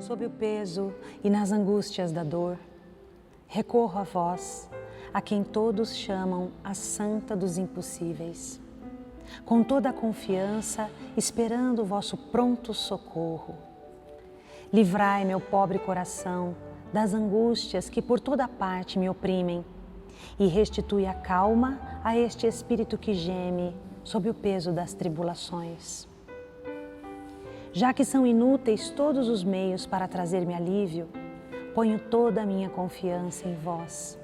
Sob o peso e nas angústias da dor, recorro a vós, a quem todos chamam a Santa dos Impossíveis. Com toda a confiança, esperando o vosso pronto socorro. Livrai meu pobre coração das angústias que por toda parte me oprimem e restitui a calma a este espírito que geme sob o peso das tribulações. Já que são inúteis todos os meios para trazer-me alívio, ponho toda a minha confiança em vós.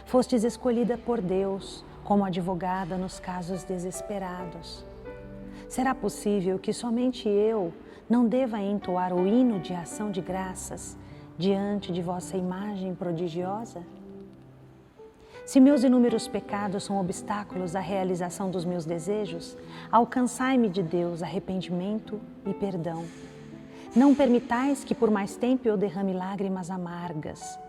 Fostes escolhida por Deus como advogada nos casos desesperados. Será possível que somente eu não deva entoar o hino de ação de graças diante de vossa imagem prodigiosa? Se meus inúmeros pecados são obstáculos à realização dos meus desejos, alcançai-me de Deus arrependimento e perdão. Não permitais que por mais tempo eu derrame lágrimas amargas.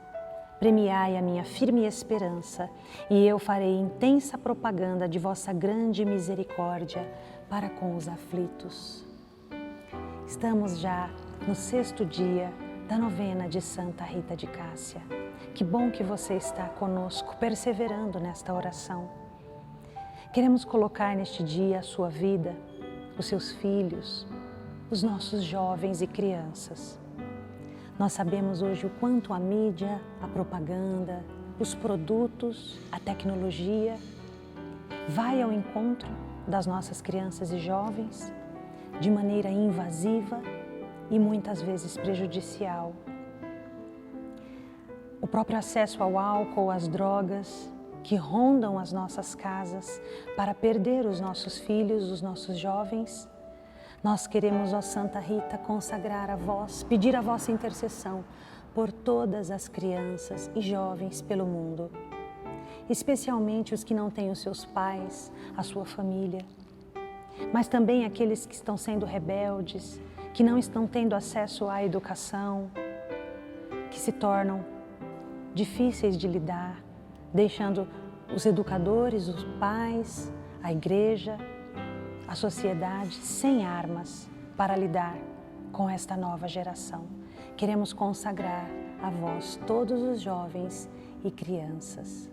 Premiai a minha firme esperança e eu farei intensa propaganda de vossa grande misericórdia para com os aflitos. Estamos já no 6º dia da novena de Santa Rita de Cássia. Que bom que você está conosco, perseverando nesta oração. Queremos colocar neste dia a sua vida, os seus filhos, os nossos jovens e crianças. Nós sabemos hoje o quanto a mídia, a propaganda, os produtos, a tecnologia vai ao encontro das nossas crianças e jovens de maneira invasiva e muitas vezes prejudicial. O próprio acesso ao álcool, às drogas que rondam as nossas casas para perder os nossos filhos, os nossos jovens. Nós queremos, ó Santa Rita, consagrar a vós, pedir a vossa intercessão por todas as crianças e jovens pelo mundo, especialmente os que não têm os seus pais, a sua família, mas também aqueles que estão sendo rebeldes, que não estão tendo acesso à educação, que se tornam difíceis de lidar, deixando os educadores, os pais, a igreja, a sociedade sem armas para lidar com esta nova geração. Queremos consagrar a vós todos os jovens e crianças.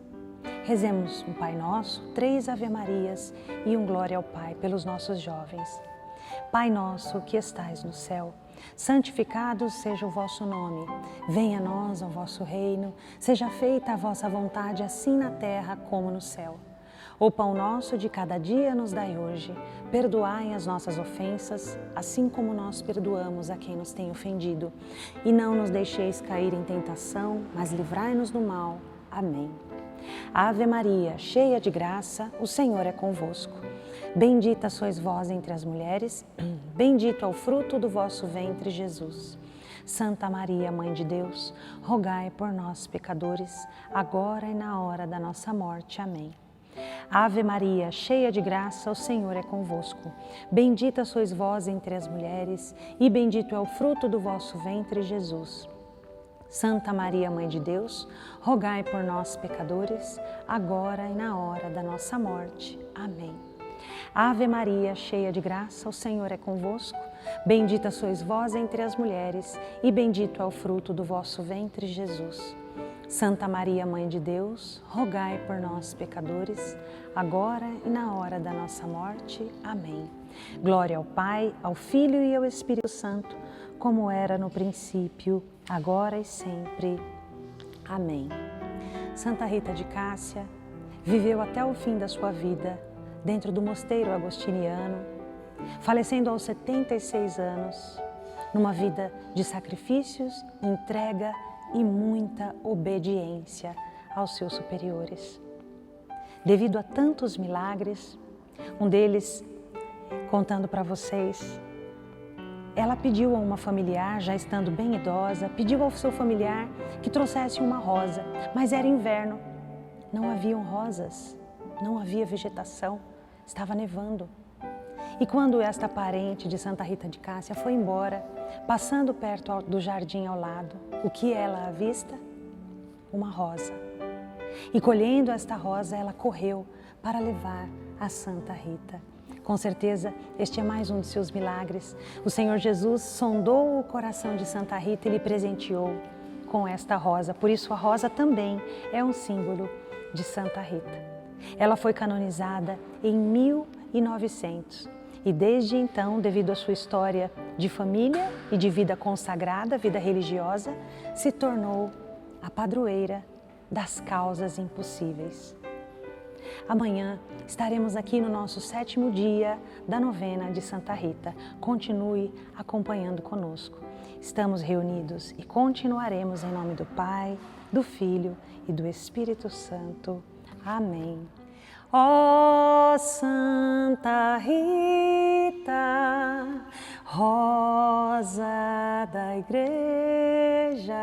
Rezemos um Pai Nosso, 3 Ave-Marias e um Glória ao Pai pelos nossos jovens. Pai nosso que estais no céu, santificado seja o vosso nome. Venha a nós o vosso reino, seja feita a vossa vontade, assim na terra como no céu. O pão nosso de cada dia nos dai hoje. Perdoai as nossas ofensas, assim como nós perdoamos a quem nos tem ofendido. E não nos deixeis cair em tentação, mas livrai-nos do mal. Amém. Ave Maria, cheia de graça, o Senhor é convosco. Bendita sois vós entre as mulheres, bendito é o fruto do vosso ventre, Jesus. Santa Maria, Mãe de Deus, rogai por nós, pecadores, agora e na hora da nossa morte. Amém. Ave Maria, cheia de graça, o Senhor é convosco. Bendita sois vós entre as mulheres, e bendito é o fruto do vosso ventre, Jesus. Santa Maria, Mãe de Deus, rogai por nós, pecadores, agora e na hora da nossa morte. Amém. Ave Maria, cheia de graça, o Senhor é convosco. Bendita sois vós entre as mulheres, e bendito é o fruto do vosso ventre, Jesus. Santa Maria, Mãe de Deus, rogai por nós, pecadores, agora e na hora da nossa morte. Amém. Glória ao Pai, ao Filho e ao Espírito Santo, como era no princípio, agora e sempre. Amém. Santa Rita de Cássia viveu até o fim da sua vida dentro do mosteiro agostiniano, falecendo aos 76 anos, numa vida de sacrifícios, entrega e muita obediência aos seus superiores. Devido a tantos milagres, um deles, contando para vocês, ela pediu a uma familiar, já estando bem idosa, pediu ao seu familiar que trouxesse uma rosa, mas era inverno, não haviam rosas, não havia vegetação, estava nevando. E quando esta parente de Santa Rita de Cássia foi embora, passando perto do jardim ao lado, o que ela avista? Uma rosa. E colhendo esta rosa, ela correu para levar a Santa Rita. Com certeza, este é mais um de seus milagres. O Senhor Jesus sondou o coração de Santa Rita e lhe presenteou com esta rosa. Por isso, a rosa também é um símbolo de Santa Rita. Ela foi canonizada em 1900 e desde então, devido à sua história de família e de vida consagrada, vida religiosa, se tornou a padroeira das causas impossíveis. Amanhã estaremos aqui no nosso 7º dia da novena de Santa Rita. Continue acompanhando conosco. Estamos reunidos e continuaremos em nome do Pai, do Filho e do Espírito Santo. Amém. Ó Santa Rita, rosa da Igreja,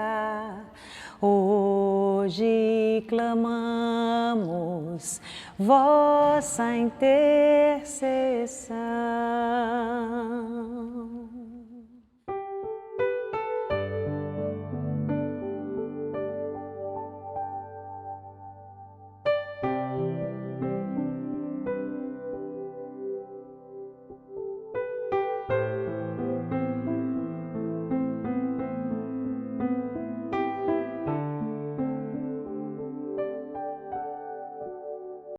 hoje clamamos vossa intercessão.